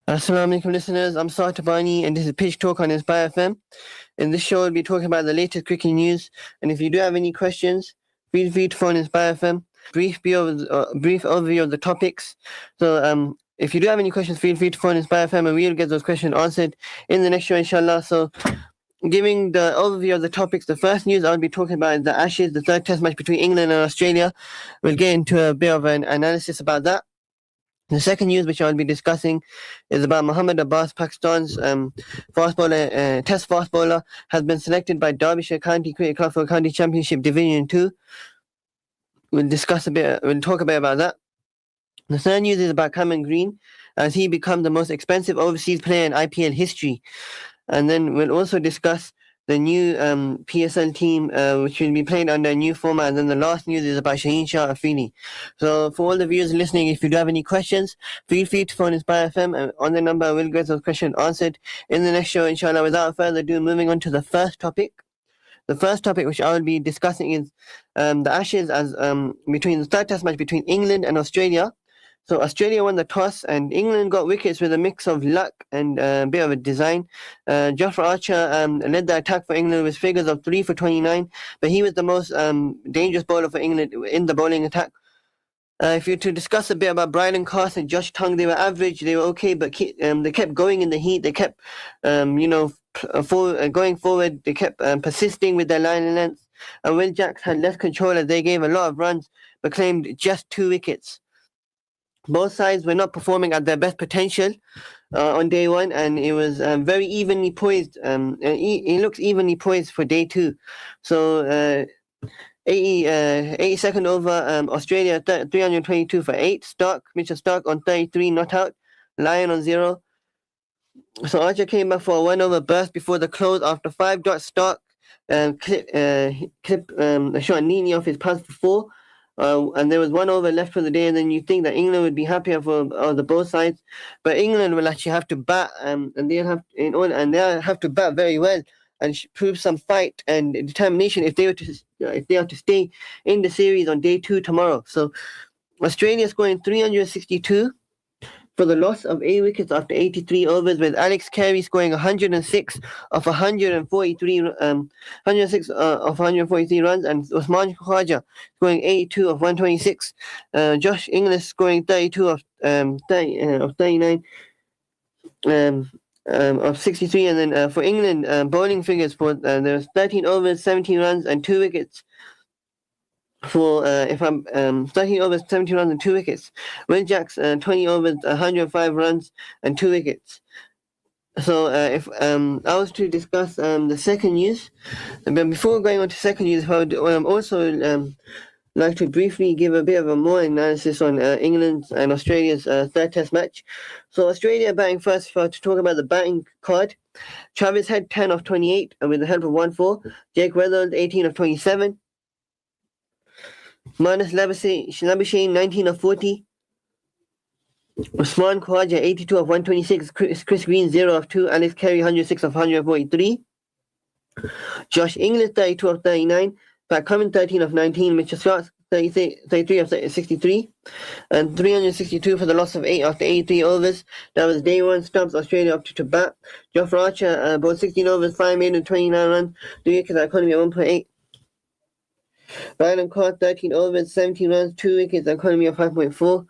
Assalamu alaikum listeners, I'm Sarta Bani and this is Pitch Talk on Inspire FM. In this show, we'll be talking about the latest cricket news. And if you do have any questions, feel free to phone Inspire FM. Brief overview of the topics. So if you do have any questions, feel free to phone Inspire FM and we'll get those questions answered in the next show, inshallah. So giving the overview of the topics, the first news I'll be talking about is the Ashes, the third test match between England and Australia. We'll get into a bit of an analysis about that. The second news which I'll be discussing is about Mohammad Abbas, Pakistan's test fast bowler, has been selected by Derbyshire County Cricket Club for County Championship Division 2. We'll talk a bit about that. The third news is about Cameron Green, as he becomes the most expensive overseas player in IPL history. And then we'll also discuss the new PSL team, which will be played under a new format. And then the last news is about Shaheen Shah Afridi. So for all the viewers listening, if you do have any questions, feel free to phone Inspire FM. And on the number, we'll get those questions answered in the next show, inshallah. Without further ado, moving on to the first topic. The first topic which I will be discussing is the Ashes as between the third test match between England and Australia. So Australia won the toss and England got wickets with a mix of luck and a bit of a design. Jofra Archer led the attack for England with figures of 3 for 29, but he was the most dangerous bowler for England in the bowling attack. If you're to discuss a bit about Brydon Cast and Josh Tongue, they were average, they were okay, but they kept going in the heat, they kept going forward, they kept persisting with their line length, and Will Jacks had less control as they gave a lot of runs but claimed just 2 wickets. Both sides were not performing at their best potential on day one, and it was very evenly poised. It looks evenly poised for day two. So 82nd over, Australia 322 for 8. Mitchell Stark on 33, not out. Lyon on 0. So Archer came back for a 1 over burst before the close after 5 dots. Stark clipped a shot neatly off his pass for 4. And there was 1 over left for the day, and then you think that England would be happier for the both sides, but England will actually have to bat, and they'll have to bat very well and prove some fight and determination if they are to stay in the series on day 2 tomorrow. So Australia scoring 362 for the loss of 8 wickets after 83 overs, with Alex Carey scoring 106 of 143 runs, and Usman Khawaja scoring 82 of 126. Josh Inglis scoring 32 of 39 of 63, and then for England bowling figures for there was 13 overs, 17 runs, and 2 wickets. For 13 overs, 70 runs and 2 wickets. Will Jacks 20 overs, 105 runs and 2 wickets. So if I was to discuss the second news, but before going on to second news, I would also like to briefly give a bit of a more analysis on England and Australia's third test match. So Australia batting first. If I were to talk about the batting card, Travis Head 10 of 28 with the help of 1-4. Jake Weatherald 18 of 27. Marnus Labuschagne 19 of 40. Usman Khawaja 82 of 126. Chris Green 0 of 2. Alex Carey 106 of 143. Josh Inglis 32 of 39. Pat Cummins 13 of 19. Mitchell Stark 33 of 63. And 362 for the loss of 8 after 83 overs. That was day 1. Stumps Australia up to bat. Jofra Archer bowled 16 overs, 5 made and 29 runs. 3 wickets, economy at 1.8. Brydon Cast 13 overs, 17 runs, 2 wickets, economy of 5.4.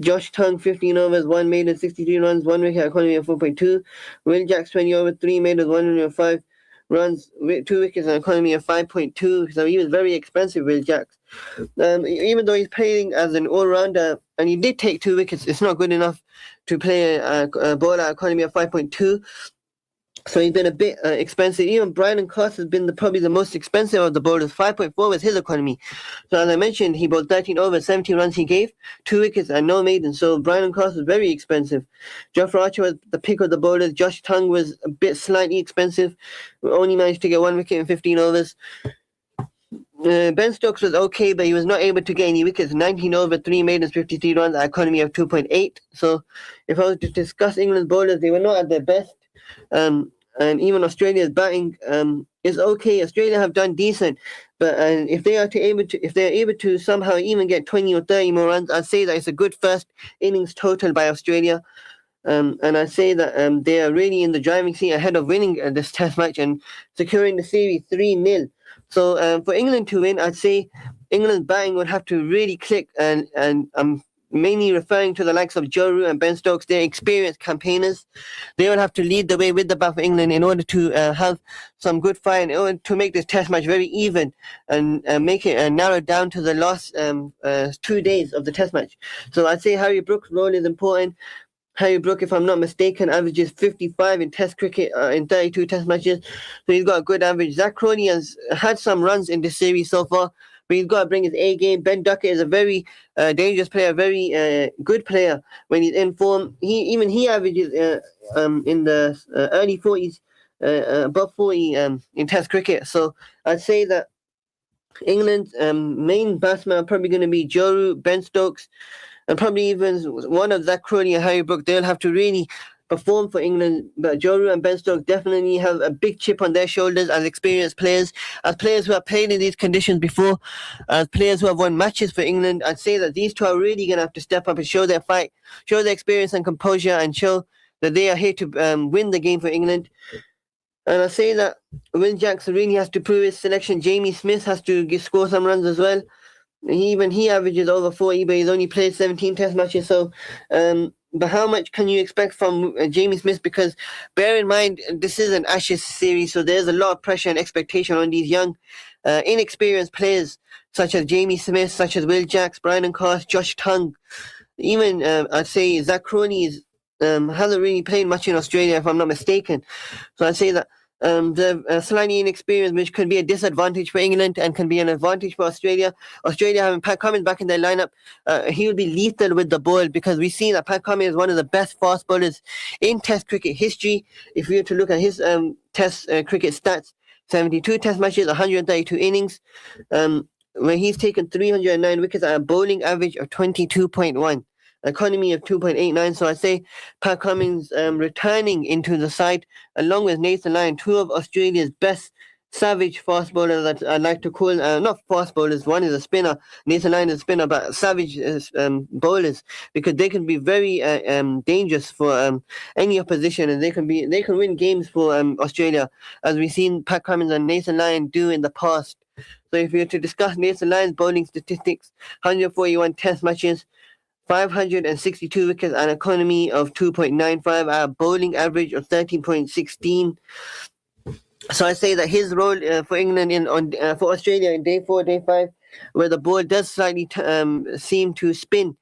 Josh Tongue 15 overs, 1 made and 63 runs, 1 wicket, economy of 4.2. Will Jacks 20 overs, 3 made and 105 runs, 2 wickets, and economy of 5.2. So he was very expensive, Will Jacks. Even though he's playing as an all-rounder, and he did take 2 wickets, it's not good enough to play a bowler economy of 5.2. So he's been a bit expensive. Even Brydon Cast has been probably the most expensive of the bowlers. 5.4 was his economy. So as I mentioned, he bowled 13 overs, 17 runs he gave, 2 wickets and no maiden. So Brydon Cast was very expensive. Jofra Archer was the pick of the bowlers. Josh Tongue was a bit slightly expensive. Only managed to get 1 wicket in 15 overs. Ben Stokes was okay, but he was not able to get any wickets. 19 overs, 3 maidens, 53 runs, economy of 2.8. So if I was to discuss England's bowlers, they were not at their best. And even Australia's batting is okay. Australia have done decent, but if they are able to somehow even get 20 or 30 more runs, I'd say that it's a good first innings total by Australia. And I say that they are really in the driving seat ahead of winning this Test match and securing the series 3-0. So for England to win, I'd say England's batting would have to really click, and I'm mainly referring to the likes of Joe Root and Ben Stokes. They're experienced campaigners. They will have to lead the way with the bat for England in order to have some good fire, in order to make this Test match very even and make it narrowed down to the last 2 days of the Test match. So I'd say Harry Brooks' role is important. Harry Brook, if I'm not mistaken, averages 55 in Test cricket in 32 Test matches. So he's got a good average. Zach Crowley has had some runs in this series so far, but he's got to bring his A game. Ben Duckett is a very dangerous player, very good player when he's in form. He averages in the early 40s, above 40 in Test cricket. So I'd say that England's main batsmen are probably going to be Joe Root, Ben Stokes, and probably even one of Zach Crowley and Harry Brook. They'll have to really perform for England. But Joe Root and Ben Stokes definitely have a big chip on their shoulders as experienced players, as players who have played in these conditions before, as players who have won matches for England. I'd say that these two are really going to have to step up and show their fight, show their experience and composure, and show that they are here to win the game for England. And I say that Will Jackson really has to prove his selection. Jamie Smith has to score some runs as well. He averages over 40, but he's only played 17 Test matches. So, but how much can you expect from Jamie Smith? Because bear in mind, this is an Ashes series, so there's a lot of pressure and expectation on these young, inexperienced players such as Jamie Smith, such as Will Jacks, Brian Carr, Josh Tongue. Even I'd say Zach Crowley hasn't really played much in Australia, if I'm not mistaken. So I'd say that they're slightly inexperienced, which could be a disadvantage for England and can be an advantage for Australia. Australia having Pat Cummins back in their lineup, he will be lethal with the ball, because we see that Pat Cummins is one of the best fast bowlers in Test cricket history. If we were to look at his Test cricket stats, 72 Test matches, 132 innings, where he's taken 309 wickets at a bowling average of 22.1. Economy of 2.89. So I say Pat Cummins returning into the side along with Nathan Lyon, two of Australia's best savage fast bowlers that I like to call, not fast bowlers, one is a spinner, Nathan Lyon is a spinner, but savage bowlers, because they can be very dangerous for any opposition, and they can win games for Australia, as we've seen Pat Cummins and Nathan Lyon do in the past. So if we were to discuss Nathan Lyon's bowling statistics, 141 Test matches, 562 wickets, an economy of 2.95, a bowling average of 13.16. So I say that his role for England for Australia in day 4, day 5, where the ball does slightly seem to spin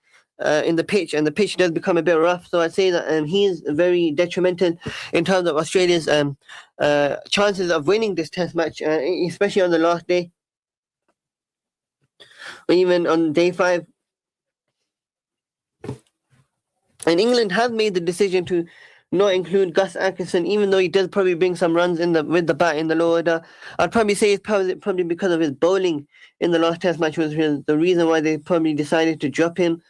in the pitch, and the pitch does become a bit rough. So I say that he is very detrimental in terms of Australia's chances of winning this Test match, especially on the last day, or even on day 5. And England have made the decision to not include Gus Atkinson, even though he does probably bring some runs with the bat in the lower order. I'd probably say it's probably because of his bowling in the last Test match was the reason why they probably decided to drop him.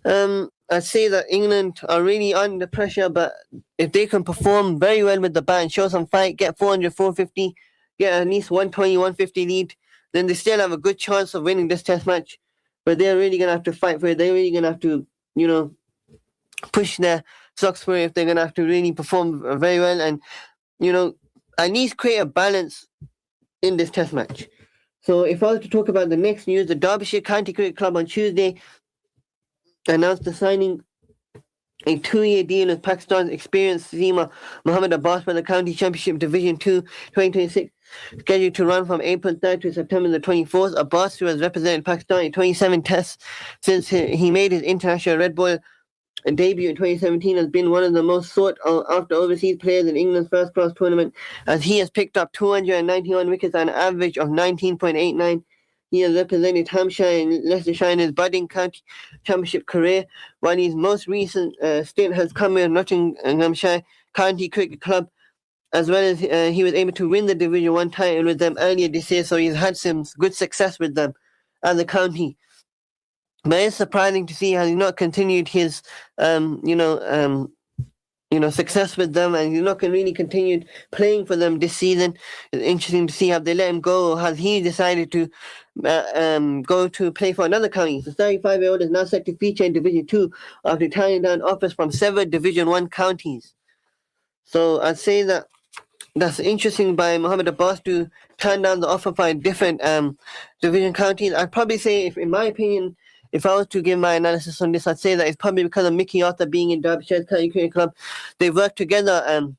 I'd say that England are really under pressure, but if they can perform very well with the bat and show some fight, get 400, 450, get at least 120, 150 lead, then they still have a good chance of winning this Test match. But they're really going to have to fight for it. They're really going to have to, push their socks for it if they're going to have to really perform very well and, at least create a balance in this Test match. So if I was to talk about the next news, the Derbyshire County Cricket Club on Tuesday announced the signing a 2-year deal with Pakistan's experienced seamer Mohammad Abbas for the County Championship Division 2 2026, scheduled to run from April 3rd to September the 24th. Abbas, who has represented Pakistan in 27 tests since he made his international red ball debut in 2017, has been one of the most sought after overseas players in England's first class tournament, as he has picked up 291 wickets at an average of 19.89. He has represented Hampshire and Leicestershire in his budding county championship career, while his most recent stint has come with Nottinghamshire County Cricket Club, as well as he was able to win the Division 1 title with them earlier this year, so he's had some good success with them as a county. But it's surprising to see how he's not continued his, success with them, and he's not really continued playing for them this season. It's interesting to see how they let him go, or has he decided to go to play for another county. The 35-year-old is now set to feature in Division 2 after turning down offers from several Division 1 counties. So I'd say that that's interesting by Mohammed Abbas to turn down the offer by different division counties. I'd probably say, if in my opinion, if I was to give my analysis on this, I'd say that it's probably because of Mickey Arthur being in Derbyshire County Cricket Club. They worked together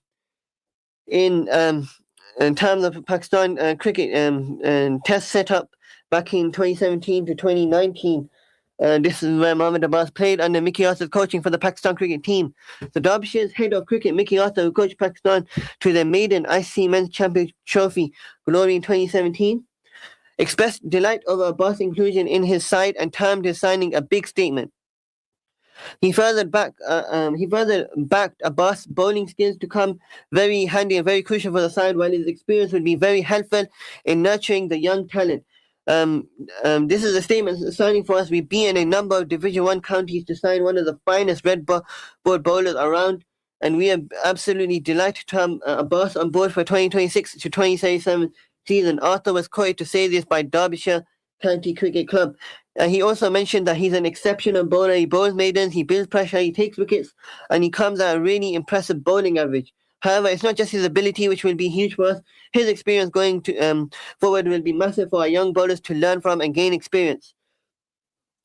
in terms of Pakistan cricket and test setup back in 2017 to 2019. This is where Mohammed Abbas played under Mickey Arthur's coaching for the Pakistan cricket team. The Derbyshire's head of cricket, Mickey Arthur, who coached Pakistan to their maiden ICC Men's Championship Trophy glory in 2017, expressed delight over Abbas' inclusion in his side and termed his signing a big statement. He further backed Abbas' bowling skills to come very handy and very crucial for the side, while his experience would be very helpful in nurturing the young talent. This is a statement signing for us. We've been in a number of Division 1 counties to sign one of the finest red board bowlers around, and we are absolutely delighted to have Abbas on board for 2026 to 2027 season. Arthur was quoted to say this by Derbyshire County Cricket Club. He also mentioned that he's an exceptional bowler. He bowls maidens, he builds pressure, he takes wickets, and he comes at a really impressive bowling average. However, it's not just his ability which will be huge for us. His experience going to forward will be massive for our young bowlers to learn from and gain experience.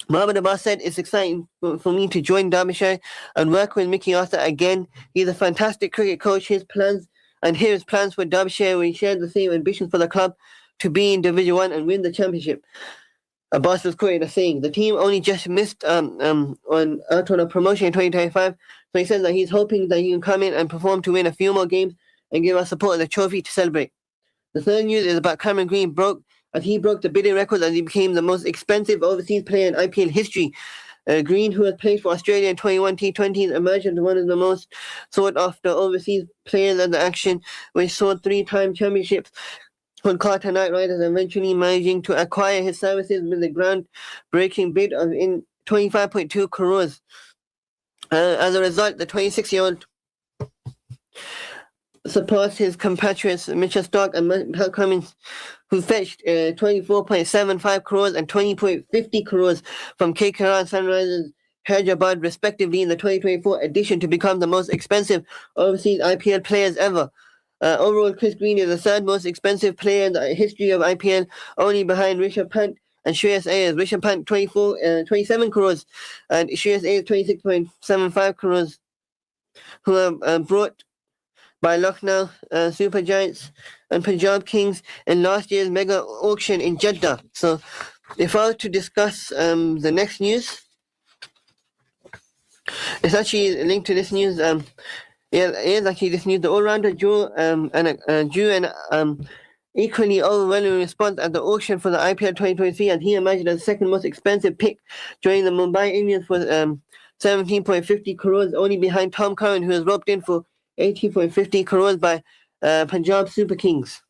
Mohammed Abbas said, it's exciting for me to join Derbyshire and work with Mickey Arthur again. He's a fantastic cricket coach. His plans for Derbyshire, we share the same ambitions for the club to be in Division 1 and win the championship. Abbas was quoted as saying, the team only just missed out on a promotion in 2025, so he says that he's hoping that he can come in and perform to win a few more games and give us support of the trophy to celebrate. The third news is about Cameron Green broke the bidding record as he became the most expensive overseas player in IPL history. Green, who has played for Australia in 21 T20s, emerged as one of the most sought-after overseas players in the action, which saw 3-time championships for Kolkata Knight Riders, eventually managing to acquire his services with a ground-breaking bid of 25.2 crores. As a result, the 26-year-old surpassed his compatriots Mitchell Starc and Pat Cummins, who fetched 24.75 crores and 20.50 crores from KKR and Sunrisers Hyderabad, respectively, in the 2024 edition to become the most expensive overseas IPL players ever. Overall, Chris Green is the third most expensive player in the history of IPL, only behind Rishabh Pant and Shreyas Iyer. Rishabh Pant 27 crores and Shreyas Iyer 26.75 crores, who are brought by Lucknow Super Giants and Punjab Kings in last year's mega auction in Jeddah. So if I were to discuss the next news, it's actually linked to this news. It is actually this news. The all-rounder drew an equally overwhelming response at the auction for the IPL 2023, and he emerged as the second most expensive pick, joining the Mumbai Indians for 17.50 crores, only behind Tom Curran, who was roped in for 18.50 crores by Punjab Super Kings.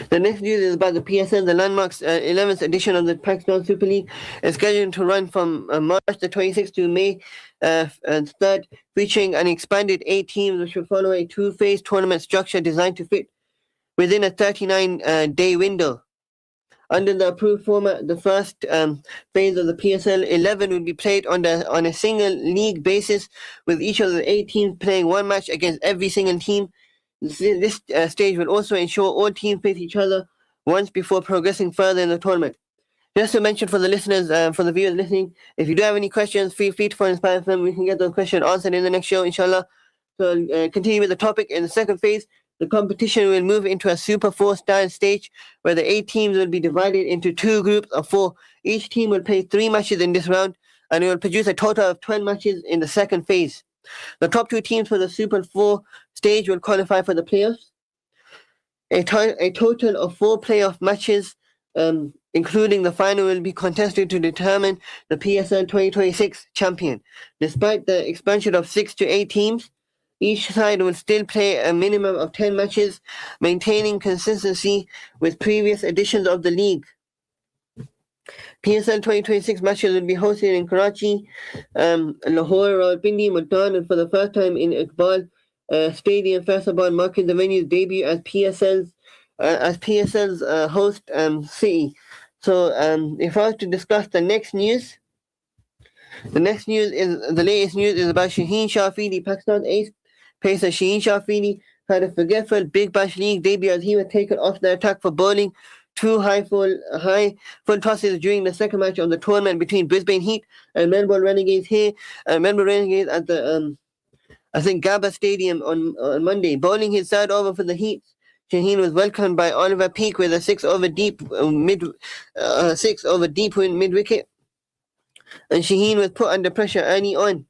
The next news is about the PSL. The landmark's 11th edition of the Pakistan Super League is scheduled to run from March the 26th to May 3rd, featuring an expanded 8 teams, which will follow a 2-phase tournament structure designed to fit within a 39-day window. Under the approved format, the first phase of the PSL 11 will be played on a single league basis, with each of the 8 teams playing one match against every single team. This stage will also ensure all teams face each other once before progressing further in the tournament. Just to mention for the listeners, for the viewers listening, if you do have any questions, feel free to phone Inspire FM. We can get those questions answered in the next show, inshallah. So continue with the topic. In the second phase, the competition will move into a Super 4 style stage where the 8 teams will be divided into 2 groups of 4. Each team will play 3 matches in this round, and it will produce a total of 12 matches in the second phase. The top 2 teams for the Super 4 stage will qualify for the playoffs. A total of 4 playoff matches, including the final, will be contested to determine the PSL 2026 champion. Despite the expansion of 6 to 8 teams, each side will still play a minimum of 10 matches, maintaining consistency with previous editions of the league. PSL 2026 matches will be hosted in Karachi, Lahore, Rawalpindi, Multan, and for the first time in Iqbal Stadium, Faisalabad, marking the venue's debut as PSL's as PSL's host city. So if I was to discuss the next news, the latest news is about Shaheen Shafidi, Pakistan's ace pacer Shaheen Shafidi had a forgetful Big Bash League debut as he was taken off the attack for bowling two high full tosses during the second match of the tournament between Brisbane Heat and Melbourne Renegades Melbourne Renegades at the I think Gabba Stadium on Monday. Bowling his third over for the Heat, Shaheen was welcomed by Oliver Peake with a 6 over deep mid wicket, and Shaheen was put under pressure early on.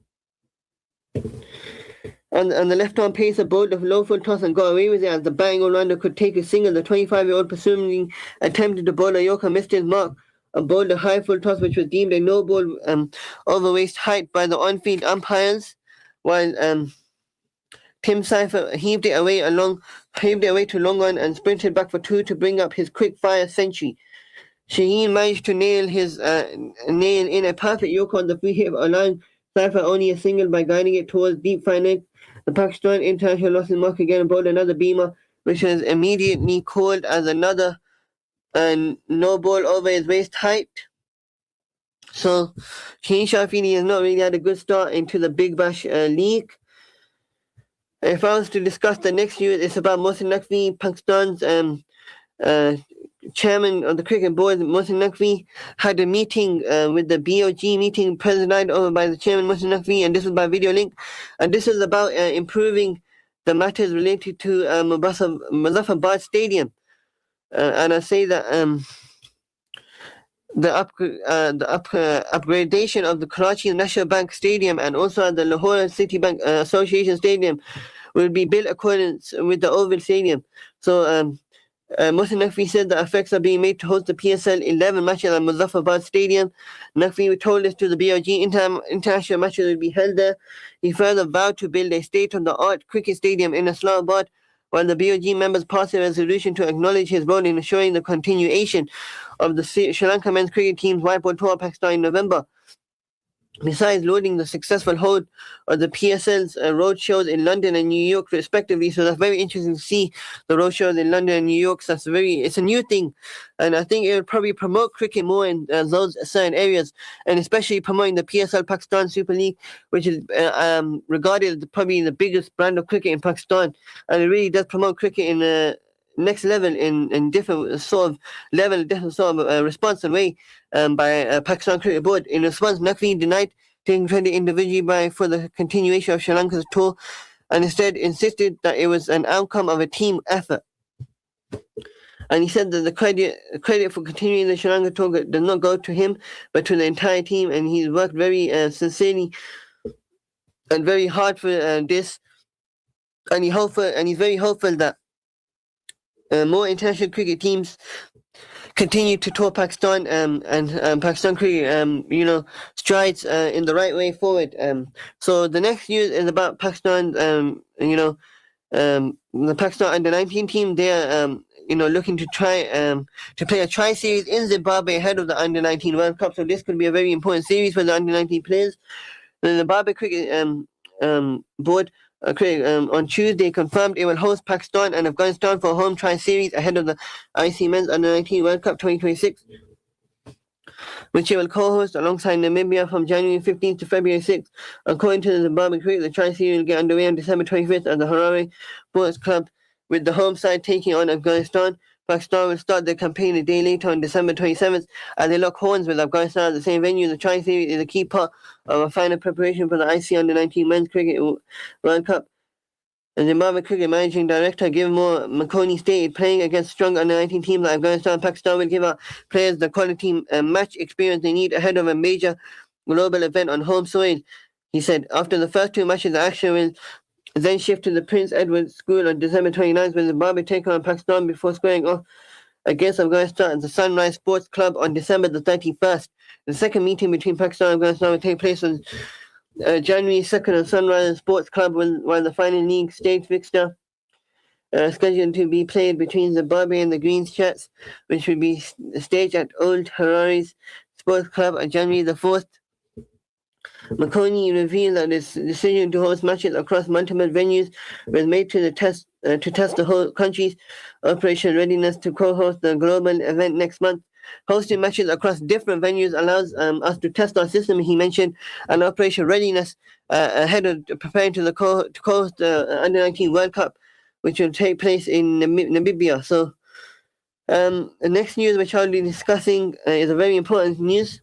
And the left-arm pacer bowled a low full toss and got away with it as the batting all-rounder could take a single. The 25-year-old presumably attempted to bowl a yorker, missed his mark, and bowled a high full toss which was deemed a no-ball over waist height by the on-field umpires, while Tim Cypher heaved it away to long on and sprinted back for two to bring up his quick-fire century. Shaheen managed to nail in a perfect yorker on the free hit, allowing Cypher only a single by guiding it towards deep fine leg. The Pakistan international lost his mark again and bowled another beamer, which was immediately called as another no ball over his waist height. So Shaheen Shafidi has not really had a good start into the Big Bash League. If I was to discuss the next news, it's about Mohsin Naqvi, Pakistan's chairman of the cricket board. Mohsin Naqvi had a meeting with the BOG meeting presided over by the chairman Mohsin Naqvi, and this was by video link. And this is about improving the matters related to Muzaffarabad Stadium. And I say that the upgradation of the Karachi National Bank Stadium and also the Lahore City Bank Association Stadium will be built accordance with the Oval Stadium. So Mohsin Naqvi said the effects are being made to host the PSL 11 matches at Muzaffarabad Stadium. Naqvi told this to the BOG international matches will be held there. He further vowed to build a state-of-the-art cricket stadium in Islamabad, while the BOG members passed a resolution to acknowledge his role in ensuring the continuation of the Sri Lanka men's cricket team's whiteboard tour of Pakistan in November. Besides loading the successful hold of the PSL's road shows in London and New York respectively, so that's very interesting to see the road shows in London and New York. So it's a new thing, and I think it will probably promote cricket more in those certain areas, and especially promoting the PSL Pakistan Super League, which is regarded as probably the biggest brand of cricket in Pakistan, and it really does promote cricket in next level in different sort of response and way by Pakistan Cricket Board. In response, Naqvi denied taking credit individually for the continuation of Sri Lanka's tour and instead insisted that it was an outcome of a team effort. And he said that the credit for continuing the Sri Lanka tour does not go to him, but to the entire team, and he's worked very sincerely and very hard for this, and he's very hopeful that more international cricket teams continue to tour Pakistan and Pakistan cricket, strides in the right way forward. So the next news is about Pakistan. The Pakistan under-19 team. They're looking to try to play a tri-series in Zimbabwe ahead of the under-19 World Cup. So this could be a very important series for the under-19 players. The Zimbabwe cricket board. On Tuesday confirmed it will host Pakistan and Afghanistan for a home tri-series ahead of the IC Men's Under-19 World Cup 2026, which it will co-host alongside Namibia from January 15th to February 6th. According to the Zimbabwe cricket, the tri-series will get underway on December 25th at the Harare Sports Club, with the home side taking on Afghanistan. Pakistan will start their campaign a day later on December 27th as they lock horns with Afghanistan at the same venue. The tri-series is a key part of a final preparation for the IC Under-19 Men's Cricket World Cup. The Zimbabwe Cricket Managing Director Gilmore McConey stated, playing against strong Under-19 teams like Afghanistan and Pakistan will give our players the quality match experience they need ahead of a major global event on home soil. He said, after the first two matches, the action will then shift to the Prince Edward School on December 29th, when Zimbabwe take on Pakistan before squaring off against Afghanistan at the Sunrise Sports Club on December the 31st. The second meeting between Pakistan and Afghanistan will take place on January 2nd at Sunrise Sports Club, while the final league stage fixture scheduled to be played between Zimbabwe and the Green Shirts, which will be staged at Old Harare's Sports Club on January the 4th. Marconi revealed that his decision to host matches across multiple venues was made to test the whole country's operational readiness to co-host the global event next month. Hosting matches across different venues allows us to test our system, he mentioned, and operational readiness ahead of preparing to co-host the Under-19 World Cup, which will take place in Namibia. So the next news which I'll be discussing is a very important news.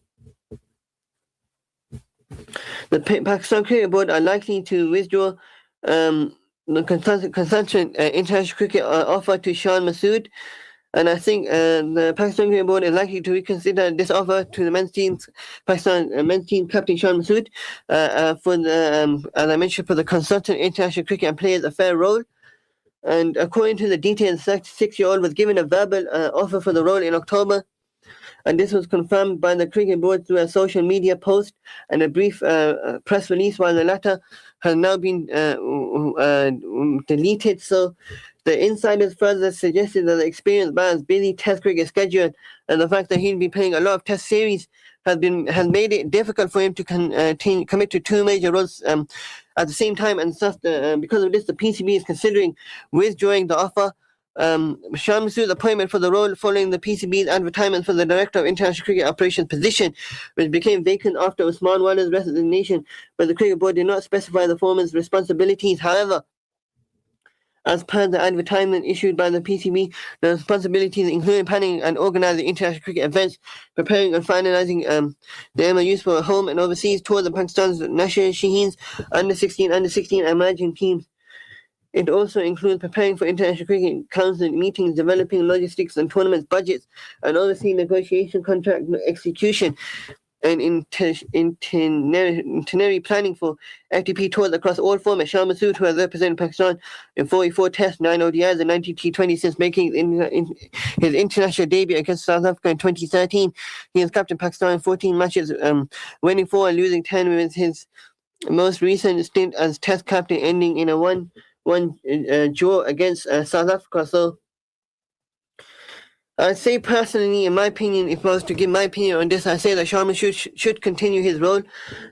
The Pakistan Cricket Board are likely to withdraw the consultant international cricket offer to Shan Masood, and I think the Pakistan Cricket Board is likely to reconsider this offer to the Pakistan men's team captain Shan Masood for the, as I mentioned, for the consultant international cricket and players affair role. And according to the details, the 6-year-old was given a verbal offer for the role in October. And this was confirmed by the Cricket Board through a social media post and a brief press release, while the latter has now been deleted. So the insiders further suggested that the experienced man's busy Test cricket schedule and the fact that he'll be playing a lot of Test series has made it difficult for him to commit to two major roles at the same time. And thus, because of this, the PCB is considering withdrawing the offer. Shan Masood's appointment for the role following the PCB's advertisement for the Director of International Cricket Operations position, which became vacant after Usman Waller's resignation, but the Cricket Board did not specify the foreman's responsibilities. However, as per the advertisement issued by the PCB, the responsibilities include planning and organising international cricket events, preparing and finalising the MOUs for home and overseas tours of Pakistan's national Shaheens, under-16, under-16 emerging teams. It also includes preparing for International Cricket Council meetings, developing logistics and tournaments budgets, and overseeing negotiation, contract execution, and itinerary planning for FTP tours across all formats. Shan Masood, who has represented Pakistan in 44 Tests, 9 ODIs, and 90 T20 since making his international debut against South Africa in 2013. He has captained Pakistan in 14 matches, winning 4 and losing 10, with his most recent stint as Test captain ending in a 1 draw against South Africa. So I'd say personally, in my opinion, if I was to give my opinion on this, I say that Shan Masood should continue his role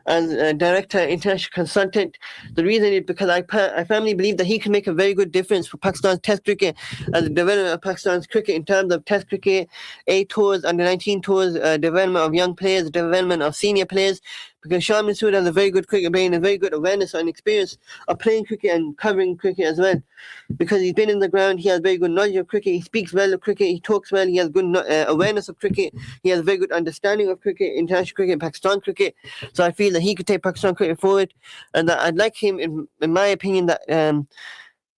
as Director, International Consultant. The reason is because I firmly believe that he can make a very good difference for Pakistan's Test cricket and the development of Pakistan's cricket in terms of Test cricket, A tours, under-19 tours, development of young players, development of senior players. Because Shan Masood has a very good cricket brain, a very good awareness and experience of playing cricket and covering cricket as well. Because he's been in the ground, he has very good knowledge of cricket, he speaks well of cricket, he talks well, he has good awareness of cricket, he has a very good understanding of cricket, international cricket, Pakistan cricket. So I feel that he could take Pakistan cricket forward, and that I'd like him, in my opinion, that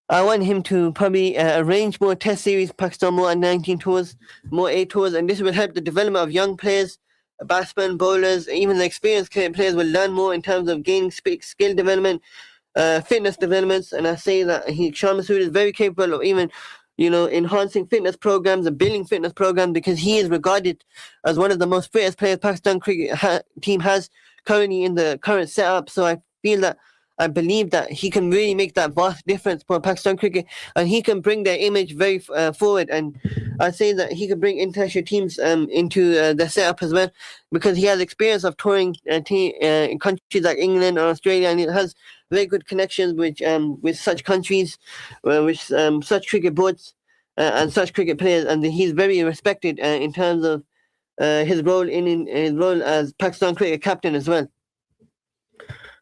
I want him to probably arrange more Test series, Pakistan, more under-19 tours, more A tours, and this will help the development of young players, batsmen, bowlers, even the experienced players will learn more in terms of gaining skill development, fitness developments. And I say that Shan Masood is very capable of even, enhancing fitness programs and building fitness programs, because he is regarded as one of the most fittest players Pakistan cricket team has currently in the current setup. So I believe that he can really make that vast difference for Pakistan cricket, and he can bring their image very forward. And I say that he can bring international teams into the setup as well, because he has experience of touring in countries like England or Australia, and he has very good connections with such countries, with such cricket boards and such cricket players, and he's very respected in terms of his role in his role as Pakistan cricket captain as well.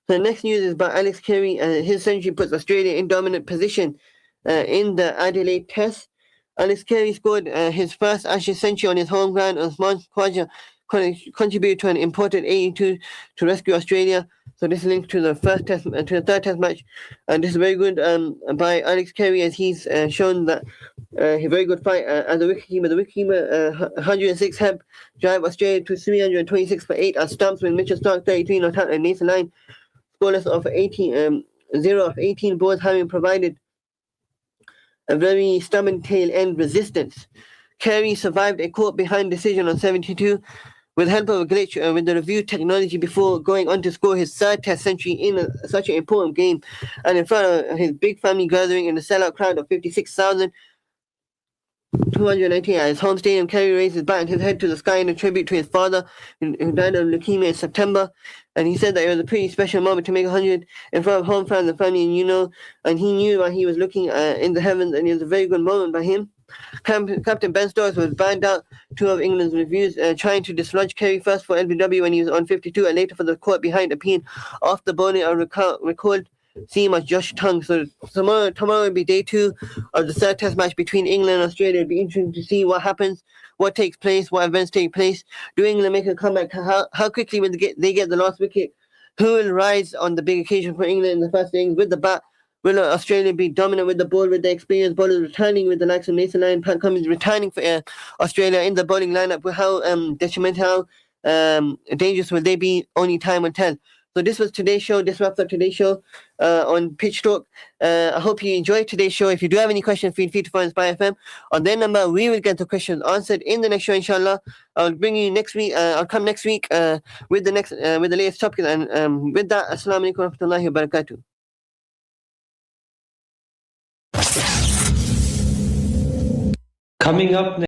The next news is about Alex Carey. His century puts Australia in dominant position in the Adelaide Test. Alex Carey scored his first Ashes century on his home ground. Usman Khawaja contributed to an important 82 to rescue Australia. So this is linked to the third Test match, and this is very good by Alex Carey, as he's shown that a very good fight as a wicketkeeper. The wicketkeeper 106 helped drive Australia to 326 for 8 as stumps, with Mitchell Starc 33 not out and Nathan Lyon scoreless of 0 of 18 balls, having provided a very stubborn tail end resistance. Carey survived a caught behind decision on 72 with help of a glitch with the review technology before going on to score his third Test century in such an important game, and in front of his big family gathering in a sellout crowd of 56,000. 219 at his home stadium, Kerry raised his bat and his head to the sky in a tribute to his father, who died of leukemia in September. And he said that it was a pretty special moment to make 100 in front of home fans and family, and and he knew why he was looking in the heavens, and it was a very good moment by him. Captain Ben Stokes was banned out two of England's reviews, trying to dislodge Kerry first for LBW when he was on 52 and later for the court behind appeal off the bowling of recalled seam of Josh Tongue. So tomorrow will be day 2 of the third test match between England and Australia. It'll be interesting to see what happens, what takes place, what events take place. Do England make a comeback? How quickly will they get the last wicket? Who will rise on the big occasion for England in the first innings with the bat? Will Australia be dominant with the ball, with the experienced bowlers returning, with the likes of Nathan Lyon, Pat Cummins returning for Australia in the bowling lineup? How detrimental, dangerous will they be? Only time will tell. So this was today's show. This wraps up today's show on Pitch Talk. I hope you enjoyed today's show. If you do have any questions, feel free to find Inspire FM on their number. We will get the questions answered in the next show, inshallah. I'll bring you next week. I'll come next week with the latest topic. And with that, Assalamu alaikum wa rahmatullahi wa barakatuh. Coming up next.